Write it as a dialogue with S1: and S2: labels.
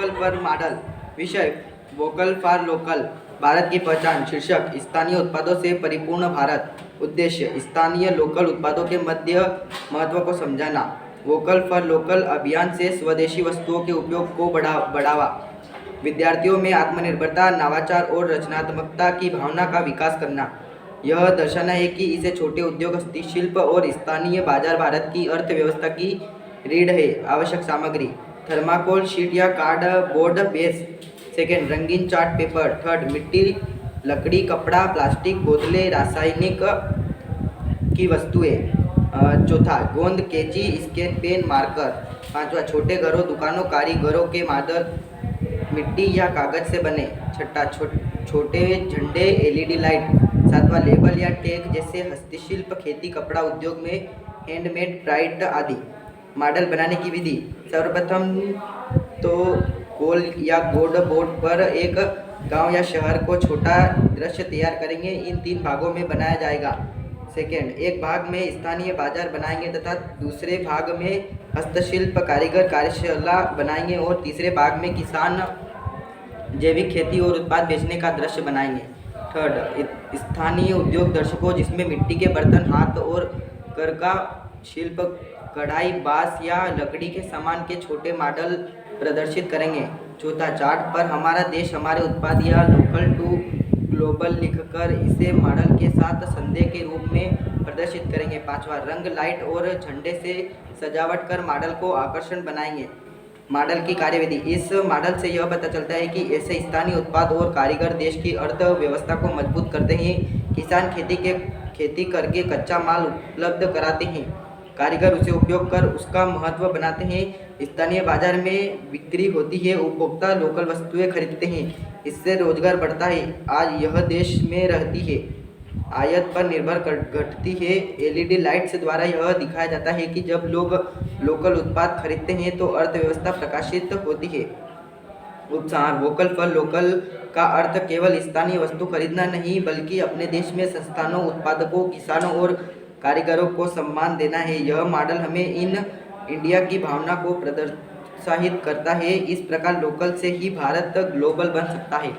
S1: Vocal for model. विषय vocal for local, Bharat की पहचान। शीर्षक स्थानीय उत्पादों से परिपूर्ण भारत। उद्देश्य स्थानीय लोकल उत्पादों के महत्व को समझाना। वोकल फॉर लोकल अभियान से स्वदेशी वस्तुओं के उपयोग को बढ़ावा, विद्यार्थियों में आत्मनिर्भरता, नवाचार और रचनात्मकता की भावना का विकास करना। यह दर्शाना है कि इसे छोटे उद्योग, हस्तशिल्प और स्थानीय बाजार भारत की अर्थव्यवस्था की रीढ़ है। आवश्यक सामग्री: थर्माकोल शीट या कार्डबोर्ड बेस। सेकेंड, रंगीन चार्ट पेपर। थर्ड, मिट्टी, लकड़ी, कपड़ा, प्लास्टिक, बोतलें, रासायनिक की वस्तुएं। चौथा, गोंद, कैंची, स्केच पेन, मार्कर। पांचवा, छोटे घरों, दुकानों, कारीगरों के मदद मिट्टी या कागज से बने। छठा, छोटे झंडे, एलईडी लाइट। सातवां, लेबल या टैग जैसे हस्तशिल्प, खेती, कपड़ा उद्योग में हैंडमेड प्राइड आदि। मॉडल बनाने की विधि: सर्वप्रथम तो गोल या बोर्ड पर एक गांव या शहर को छोटा दृश्य तैयार करेंगे। इन 3 भागों में बनाया जाएगा। सेकेंड, एक भाग में स्थानीय बाजार बनाएंगे तथा दूसरे भाग में हस्तशिल्प कारीगर कार्यशाला बनाएंगे और तीसरे भाग में किसान जैविक खेती और उत्पाद बेचने का दृश्य बनाएंगे। थर्ड, स्थानीय उद्योग दर्शकों, जिसमें मिट्टी के बर्तन, हाथ और कर का शिल्प, कढ़ाई, बांस या लकड़ी के सामान के छोटे मॉडल प्रदर्शित करेंगे। चौथा, चार्ट पर हमारा देश, हमारे उत्पाद या लोकल टू ग्लोबल लिखकर इसे मॉडल के साथ संदेश के रूप में प्रदर्शित करेंगे। पांचवा, रंग, लाइट और झंडे से सजावट कर मॉडल को आकर्षण बनाएंगे। मॉडल की कार्यविधि: इस मॉडल से यह पता चलता है कि ऐसे स्थानीय उत्पाद और कारीगर देश की अर्थव्यवस्था को मजबूत करते हैं। किसान खेती करके कच्चा माल उपलब्ध कराते हैं, कारीगर उसे उपयोग कर उसका महत्व बनाते हैं, स्थानीय बाजार में बिक्री होती है, उपभोक्ता लोकल वस्तुएं खरीदते हैं, इससे रोजगार बढ़ता है। आज यह देश में रहती है, आयात पर निर्भर घटती है। एलईडी लाइट्स द्वारा यह दिखाया जाता है कि जब लोग लोकल उत्पाद खरीदते हैं तो अर्थव्यवस्था प्रकाशित होती है। उपसार: वोकल फॉर लोकल का अर्थ केवल स्थानीय वस्तु खरीदना नहीं, बल्कि अपने देश में संस्थानों, उत्पादकों, किसानों और कारीगरों को सम्मान देना है। यह मॉडल हमें इन इंडिया की भावना को प्रोत्साहित करता है। इस प्रकार लोकल से ही भारत ग्लोबल बन सकता है।